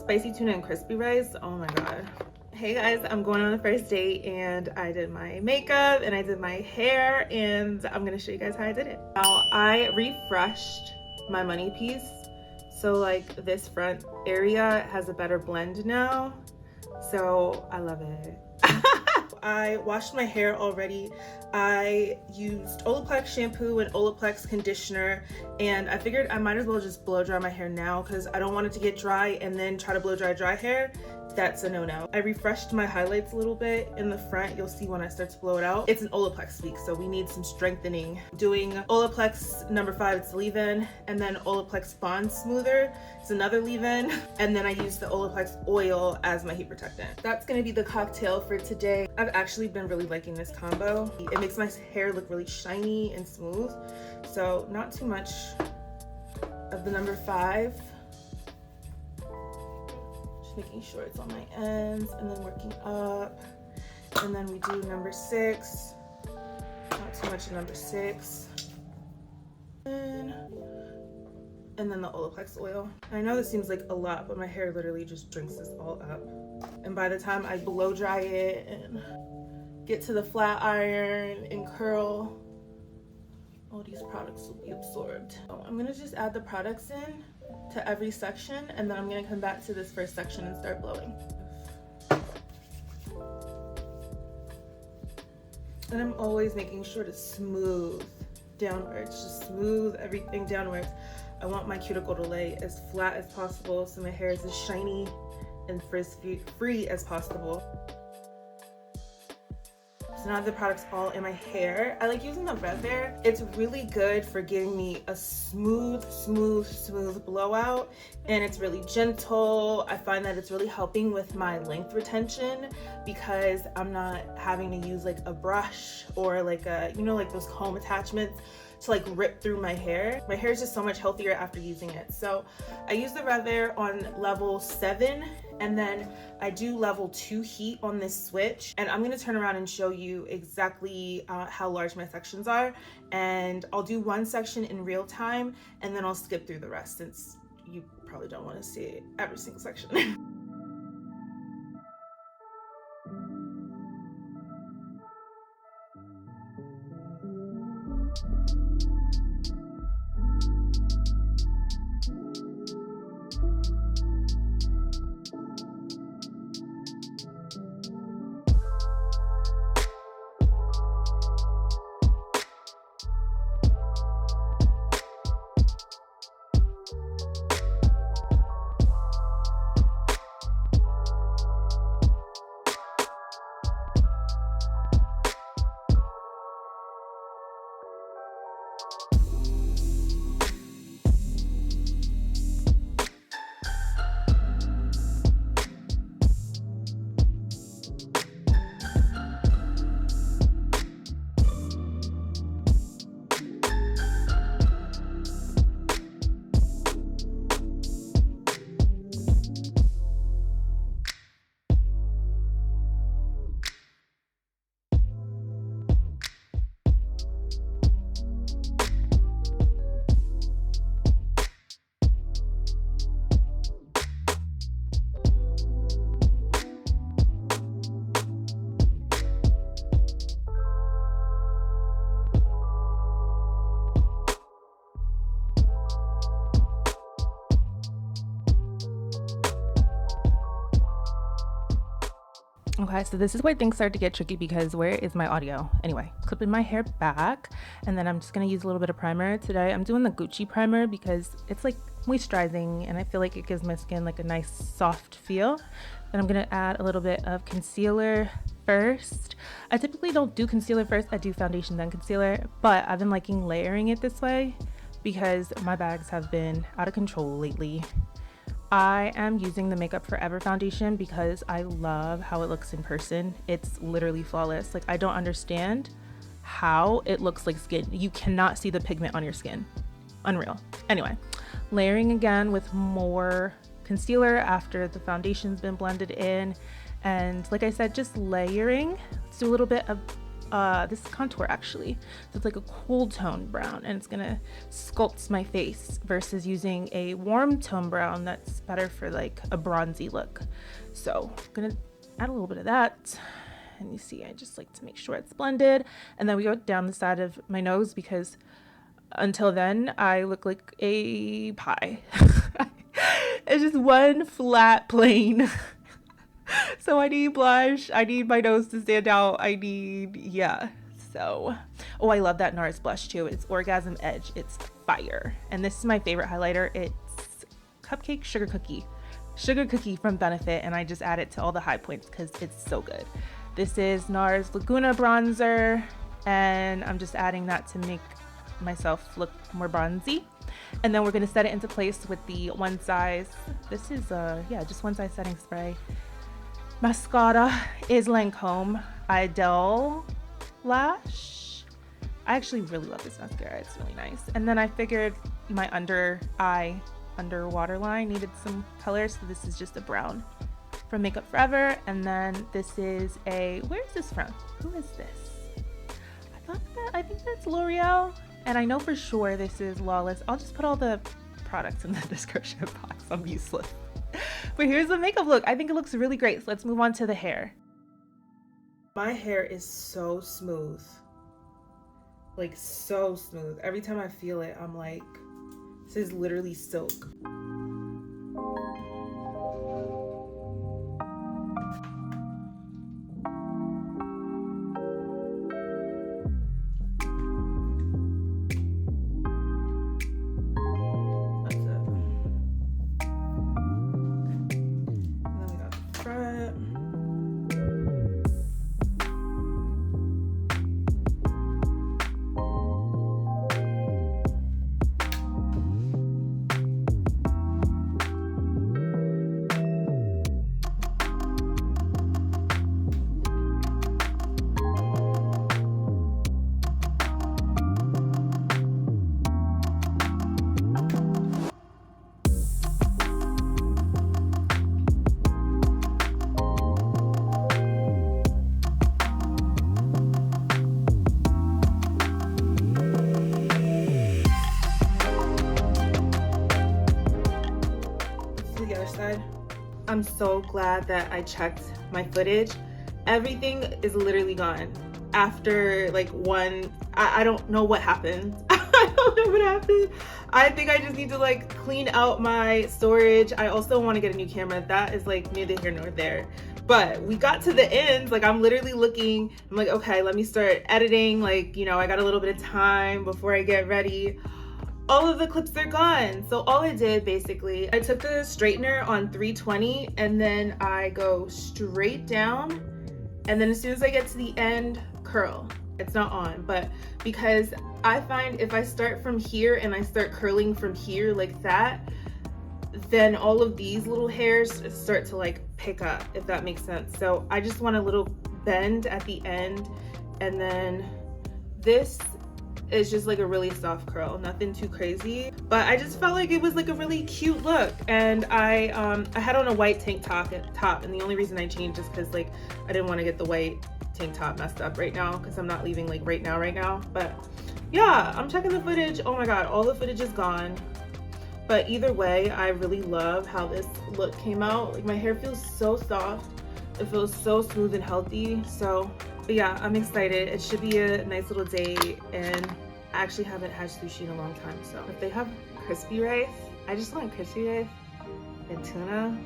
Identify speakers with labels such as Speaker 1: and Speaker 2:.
Speaker 1: spicy tuna and crispy rice. Oh my god. Hey guys, I'm going on the first date and I did my makeup and I did my hair and I'm gonna show you guys how I did it. Now I refreshed my money piece, so like this front area has a better blend now, so I love it. I washed my hair already. I used Olaplex shampoo and Olaplex conditioner, and I figured I might as well just blow dry my hair now because I don't want it to get dry and then try to blow dry hair. That's a no-no. I refreshed my highlights a little bit in the front. You'll see when I start to blow it out. It's an Olaplex week, so we need some strengthening. Doing Olaplex number 5, it's leave-in, and then Olaplex Bond Smoother, it's another leave-in, and then I use the Olaplex oil as my heat protectant. That's gonna be the cocktail for today. I've actually been really liking this combo. It makes my hair look really shiny and smooth, so not too much of the number 5. Making sure it's on my ends and then working up, and then we do number 6, not too much of number 6, and then the Olaplex oil. I know this seems like a lot, but my hair literally just drinks this all up, and by the time I blow dry it and get to the flat iron and curl, all these products will be absorbed. So I'm gonna just add the products in to every section, and then I'm gonna come back to this first section and start blowing. And I'm always making sure to smooth downwards, just smooth everything downwards. I want my cuticle to lay as flat as possible so my hair is as shiny and frizz-free as possible. So now I have the products all in my hair. I like using the Red Bear. It's really good for giving me a smooth blowout, and it's really gentle. I find that it's really helping with my length retention because I'm not having to use like a brush or like a, you know, like those comb attachments to like rip through my hair. My hair is just so much healthier after using it. So I use the Red Bear on level 7, and then I do level 2 heat on this switch, and I'm gonna turn around and show you exactly how large my sections are, and I'll do one section in real time and then I'll skip through the rest since you probably don't want to see every single section. Okay, so this is where things start to get tricky because where is my audio? Anyway, clipping my hair back, and then I'm just gonna use a little bit of primer. Today I'm doing the Gucci primer because it's like moisturizing and I feel like it gives my skin like a nice soft feel. Then I'm gonna add a little bit of concealer first. I typically don't do concealer first, I do foundation then concealer, but I've been liking layering it this way because my bags have been out of control lately. I am using the Makeup Forever foundation because I love how it looks in person. It's literally flawless. Like, I don't understand how it looks like skin. You cannot see the pigment on your skin. Unreal. Anyway, layering again with more concealer after the foundation's been blended in. And like I said, just layering. Let's do a little bit of this contour actually. So it's like a cool tone brown, and it's gonna sculpt my face versus using a warm tone brown that's better for like a bronzy look. So I'm gonna add a little bit of that. And you see, I just like to make sure it's blended. And then we go down the side of my nose because until then I look like a pie. It's just one flat plane. So I need blush, I need my nose to stand out, yeah. So, oh, I love that NARS blush too. It's Orgasm Edge, it's fire. And this is my favorite highlighter. It's Cupcake Sugar Cookie from Benefit, and I just add it to all the high points because it's so good. This is NARS Laguna bronzer, and I'm just adding that to make myself look more bronzy. And then we're gonna set it into place with the One Size. This is just One Size setting spray. Mascara is Lancome Idel Lash. I actually really love this mascara. It's really nice. And then I figured my underwater line needed some color, so this is just a brown from Makeup Forever. And then this is where is this from? Who is this? I think that's L'Oreal. And I know for sure this is Lawless. I'll just put all the products in the description box. I'm useless. But here's the makeup look. I think it looks really great. So let's move on to the hair. My hair is so smooth. Like so smooth. Every time I feel it, I'm like, this is literally silk. I'm so glad that I checked my footage. Everything is literally gone. After like I don't know what happened. I don't know what happened. I think I just need to like clean out my storage. I also want to get a new camera. That is like neither here nor there. But we got to the end. Like I'm literally looking, I'm like, okay, let me start editing. Like, you know, I got a little bit of time before I get ready. All of the clips are gone. So all I did basically, I took the straightener on 320 and then I go straight down. And then as soon as I get to the end, curl. It's not on, but because I find if I start from here and I start curling from here like that, then all of these little hairs start to like pick up, if that makes sense. So I just want a little bend at the end. And then this is just like a really soft curl, nothing too crazy, but I just felt like it was like a really cute look. And I had on a white tank top, and the only reason I changed is because like I didn't want to get the white tank top messed up right now because I'm not leaving like right now. But yeah, I'm checking the footage. Oh my god, all the footage is gone. But either way, I really love how this look came out. Like my hair feels so soft, it feels so smooth and healthy. So but yeah, I'm excited. It should be a nice little date, and I actually haven't had sushi in a long time. So if they have crispy rice, I just want crispy rice and tuna.